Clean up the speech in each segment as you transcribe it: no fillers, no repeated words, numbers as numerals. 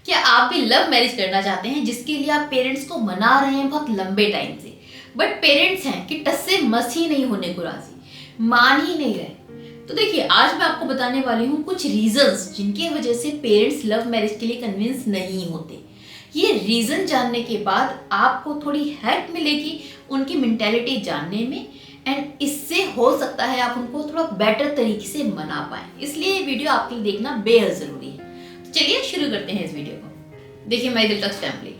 क्या आप भी लव मैरिज करना चाहते हैं जिसके लिए आप पेरेंट्स को मना रहे हैं बहुत लंबे टाइम से, बट पेरेंट्स हैं कि टस से मस ही नहीं होने को राजी, मान ही नहीं रहे। तो देखिए, आज मैं आपको बताने वाली हूँ कुछ रीजंस जिनकी वजह से पेरेंट्स लव मैरिज के लिए कन्विंस नहीं होते। ये रीजन जानने के बाद आपको थोड़ी हेल्प मिलेगी उनकी मेंटेलिटी जानने में, एंड इससे हो सकता है आप उनको थोड़ा बेटर तरीके से मना पाए। इसलिए ये वीडियो आपके लिए देखना बेहद जरूरी है। तो चलिए शुरू करते हैं इस वीडियो को। देखिए माय दिल टक्स फैमिली,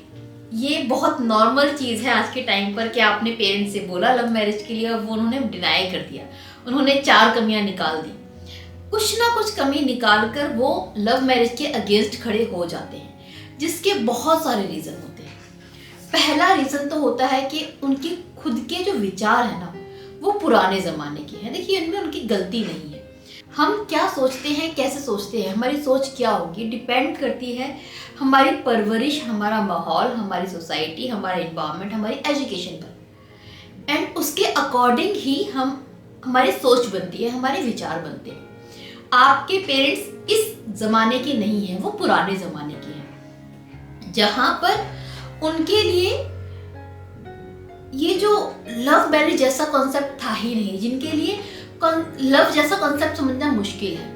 ये बहुत नॉर्मल चीज़ है आज के टाइम पर कि आपने पेरेंट्स से बोला लव मैरिज के लिए और वो उन्होंने डिनाई कर दिया, उन्होंने 4 कमियां निकाल दी। कुछ ना कुछ कमी निकाल कर वो लव मैरिज के अगेंस्ट खड़े हो जाते हैं, जिसके बहुत सारे रीज़न होते हैं। पहला रीज़न तो होता है कि उनके खुद के जो विचार है ना, वो पुराने ज़माने के हैं। देखिए, इनमें उनकी गलती नहीं है। हम क्या सोचते हैं, कैसे सोचते हैं, हमारी सोच क्या होगी, डिपेंड करती है हमारी परवरिश, हमारा माहौल, हमारी सोसाइटी, हमारा इन्वायरमेंट, हमारी एजुकेशन पर, एंड उसके अकॉर्डिंग ही हमारी सोच बनती है, हमारे विचार बनते हैं। आपके पेरेंट्स इस ज़माने के नहीं हैं, वो पुराने ज़माने के हैं, जहाँ पर उनके लिए ये जो लव मैरिज जैसा कॉन्सेप्ट था ही नहीं, जिनके लिए लव जैसा कॉन्सेप्ट समझना मुश्किल है।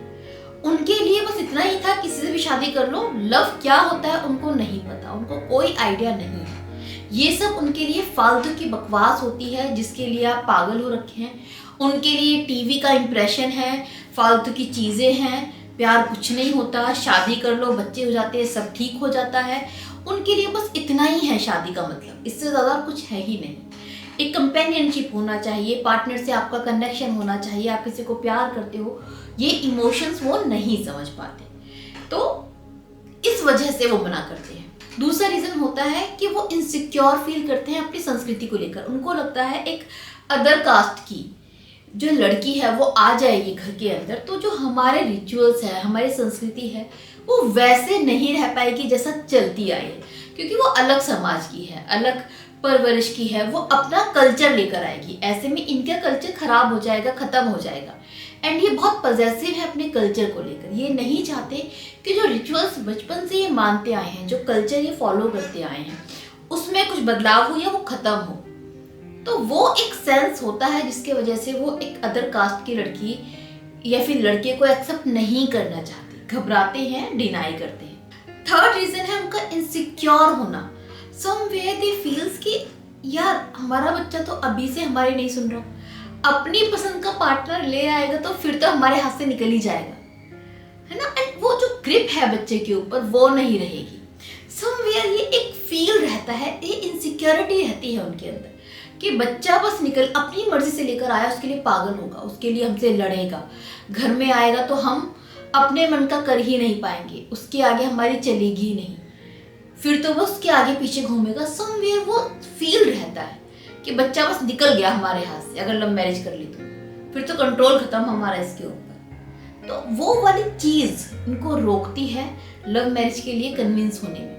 उनके लिए बस इतना ही था, किसी से भी शादी कर लो, लव क्या होता है उनको नहीं पता, उनको कोई आइडिया नहीं है। ये सब उनके लिए फालतू की बकवास होती है जिसके लिए आप पागल हो रखे हैं। उनके लिए टीवी का इम्प्रेशन है, फालतू की चीज़ें हैं, प्यार कुछ नहीं होता, शादी कर लो, बच्चे हो जाते हैं, सब ठीक हो जाता है। उनके लिए बस इतना ही है शादी का मतलब, इससे ज़्यादा कुछ है ही नहीं। एक कंपेनियनशिप होना चाहिए, पार्टनर से आपका कनेक्शन होना चाहिए, आप किसी को प्यार करते हो, ये इमोशंस वो नहीं समझ पाते, तो इस वजह से वो मना करते हैं। दूसरा रीज़न होता है कि वो इनसिक्योर फील करते हैं अपनी संस्कृति को लेकर। उनको लगता है एक अदर कास्ट की जो लड़की है वो आ जाएगी घर के अंदर, तो जो हमारे रिचुअल्स है, हमारी संस्कृति है, वो वैसे नहीं रह पाएगी जैसा चलती आई है, क्योंकि वो अलग समाज की है, अलग परवरिश की है, वो अपना कल्चर लेकर आएगी। ऐसे में इनका कल्चर खराब हो जाएगा, खत्म हो जाएगा। एंड ये बहुत पॉजेसिव है अपने कल्चर को लेकर, ये नहीं चाहते कि जो रिचुअल्स बचपन से ये मानते आए हैं, जो कल्चर ये फॉलो करते आए हैं, उसमें कुछ बदलाव हो या वो खत्म हो। तो वो एक सेंस होता है जिसके वजह से वो एक अदर कास्ट की लड़की या फिर लड़के को एक्सेप्ट नहीं करना चाहते, घबराते हैं, डिनाई करते हैं। थर्ड रीजन है उनका इनसिक्योर होना। समवेयर दे फील्स कि यार हमारा बच्चा तो अभी से हमारी नहीं सुन रहा, अपनी पसंद का पार्टनर ले आएगा तो फिर तो हमारे हाथ से निकल ही जाएगा, है ना। एंड वो जो ग्रिप है बच्चे के ऊपर वो नहीं रहेगी। समवेयर ये एक फील रहता है, ये इनसिक्योरिटी रहती है उनके अंदर कि बच्चा बस निकल अपनी मर्जी से लेकर आया, उसके लिए पागल होगा, उसके लिए हमसे लड़ेगा, घर में आएगा तो हम अपने मन का कर ही नहीं पाएंगे, उसके आगे हमारी चलेगी नहीं, फिर तो बस उसके आगे पीछे घूमेगा। समवेयर वो फील रहता है कि बच्चा बस निकल गया हमारे हाथ से, अगर लव मैरिज कर ली तो फिर तो कंट्रोल खत्म हमारा इसके ऊपर। तो वो वाली चीज़ इनको रोकती है लव मैरिज के लिए कन्विंस होने में,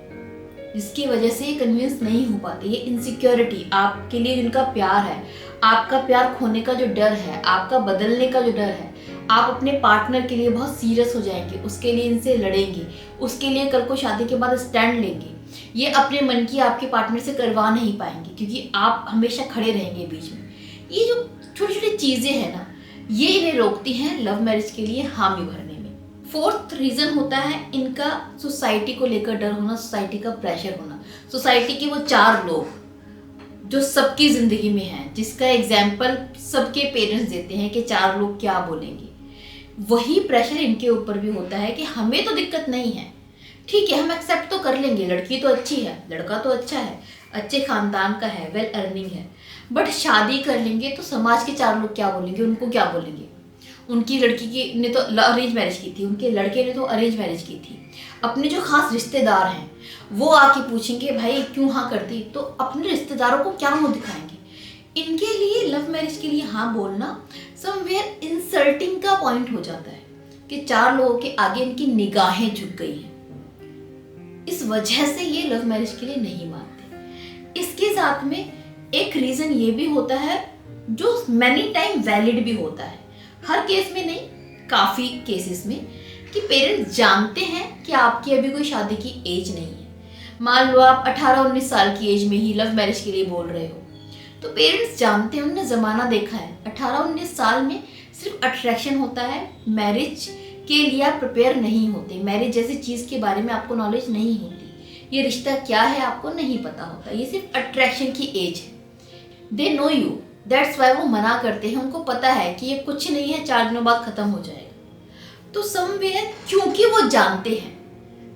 जिसकी वजह से ये कन्विंस नहीं हो पाते। ये इनसिक्योरिटी, आपके लिए जिनका प्यार है, आपका प्यार खोने का जो डर है, आपका बदलने का जो डर है, आप अपने पार्टनर के लिए बहुत सीरियस हो जाएंगे, उसके लिए इनसे लड़ेंगे, उसके लिए कल को शादी के बाद स्टैंड लेंगे। ये अपने मन की आपके पार्टनर से करवा नहीं पाएंगे क्योंकि आप हमेशा खड़े रहेंगे बीच में। ये जो छोटी छोटी चीज़ें हैं ना, ये इन्हें रोकती हैं लव मैरिज के लिए हामी भरने में। फोर्थ रीज़न होता है इनका सोसाइटी को लेकर डर होना, सोसाइटी का प्रेशर होना। सोसाइटी के वो 4 लोग जो सबकी ज़िंदगी में हैं, जिसका एग्जाम्पल सबके पेरेंट्स देते हैं कि 4 लोग क्या बोलेंगे, वही प्रेशर इनके ऊपर भी होता है कि हमें तो दिक्कत नहीं है, ठीक है, हम एक्सेप्ट तो कर लेंगे, लड़की तो अच्छी है, लड़का तो अच्छा है, अच्छे खानदान का है, वेल अर्निंग है, बट शादी कर लेंगे तो समाज के 4 लोग क्या बोलेंगे, उनको क्या बोलेंगे। उनकी लड़की की ने तो अरेंज मैरिज की थी, उनके लड़के ने तो अरेंज मैरिज की थी, अपने जो खास रिश्तेदार हैं वो आके पूछेंगे भाई क्यों हाँ करती, तो अपने रिश्तेदारों को क्या मुँह दिखाएंगे। इनके लिए लव मैरिज के लिए हाँ बोलना समवेयर इंसल्टिंग का पॉइंट हो जाता है कि 4 लोगों के आगे इनकी निगाहें झुक गई हैं। इस वजह से ये लव मैरिज के लिए नहीं मानते। इसके साथ में एक रीज़न ये भी होता है जो मैनी टाइम वैलिड भी होता है, हर केस में नहीं, काफ़ी केसेस में, कि पेरेंट्स जानते हैं कि आपकी अभी कोई शादी की एज नहीं है। मान लो आप 18-19 साल की एज में ही लव मैरिज के लिए बोल रहे हो, तो पेरेंट्स जानते हैं, उन्होंने ज़माना देखा है। 18-19 साल में सिर्फ अट्रैक्शन होता है, मैरिज के लिए आप प्रिपेयर नहीं होते, मैरिज जैसी चीज़ के बारे में आपको नॉलेज नहीं होती, ये रिश्ता क्या है आपको नहीं पता होता, ये सिर्फ अट्रैक्शन की एज है। They know you, that's why वो मना करते हैं, उनको पता है कि ये कुछ नहीं है, 4 दिनों बाद ख़त्म हो जाएगा। तो समवेयर क्योंकि वो जानते हैं,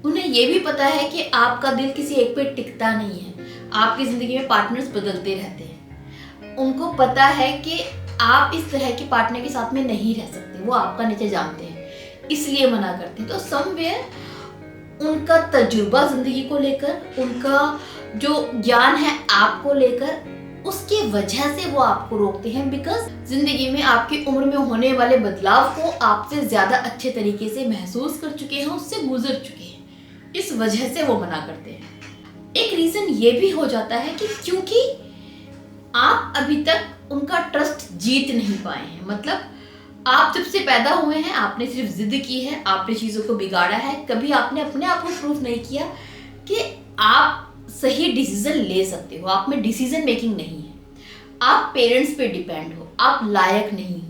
उन्हें ये भी पता है कि आपका दिल किसी एक पे टिकता नहीं है, आपकी ज़िंदगी में पार्टनर्स बदलते रहते हैं। उनको पता है कि आप इस तरह के पार्टनर के साथ में नहीं रह सकते, वो आपका नेचर जानते हैं, इसलिए मना करते हैं। तो समवेयर उनका तजुर्बा ज़िंदगी को लेकर, उनका जो ज्ञान है आपको लेकर, उसके वजह से वो आपको रोकते हैं। बिकॉज जिंदगी में आपकी उम्र में होने वाले बदलाव को आपसे ज़्यादा अच्छे तरीके से महसूस कर चुके हैं, उससे गुजर चुके हैं, इस वजह से वो मना करते हैं। एक रीज़न ये भी हो जाता है कि क्योंकि आप अभी तक उनका ट्रस्ट जीत नहीं पाए हैं। मतलब आप जब से पैदा हुए हैं आपने सिर्फ जिद की है, आपने चीज़ों को बिगाड़ा है, कभी आपने अपने आप को प्रूफ नहीं किया कि आप सही डिसीजन ले सकते हो, आप में डिसीजन मेकिंग नहीं है, आप पेरेंट्स पे डिपेंड हो, आप लायक नहीं हो।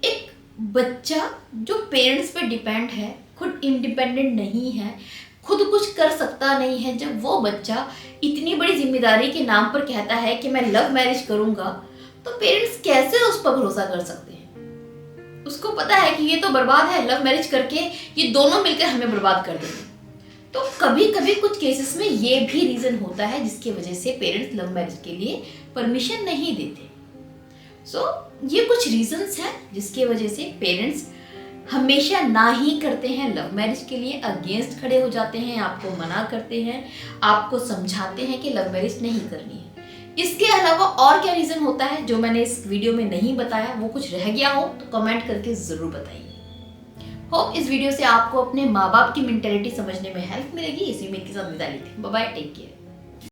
एक बच्चा जो पेरेंट्स पे डिपेंड है, खुद इंडिपेंडेंट नहीं है, खुद कुछ कर सकता नहीं है, जब वो बच्चा इतनी बड़ी जिम्मेदारी के नाम पर कहता है कि मैं लव मैरिज करूंगा, तो पेरेंट्स कैसे उस पर भरोसा कर सकते हैं? उसको पता है कि ये तो बर्बाद है, लव मैरिज करके ये दोनों मिलकर हमें बर्बाद कर देंगे। तो कभी कभी कुछ केसेस में ये भी रीज़न होता है जिसकी वजह से पेरेंट्स लव मैरिज के लिए परमिशन नहीं देते। ये कुछ रीजंस हैं जिसकी वजह से पेरेंट्स हमेशा ना ही करते हैं लव मैरिज के लिए, अगेंस्ट खड़े हो जाते हैं, आपको मना करते हैं, आपको समझाते हैं कि लव मैरिज नहीं करनी है। इसके अलावा और क्या रीज़न होता है जो मैंने इस वीडियो में नहीं बताया, वो कुछ रह गया हो तो कमेंट करके ज़रूर बताइए। होप इस वीडियो से आपको अपने माँ बाप की मेंटेलिटी समझने में हेल्प मिलेगी। इसी में के साथ विदा लेते हैं। Bye bye, take care.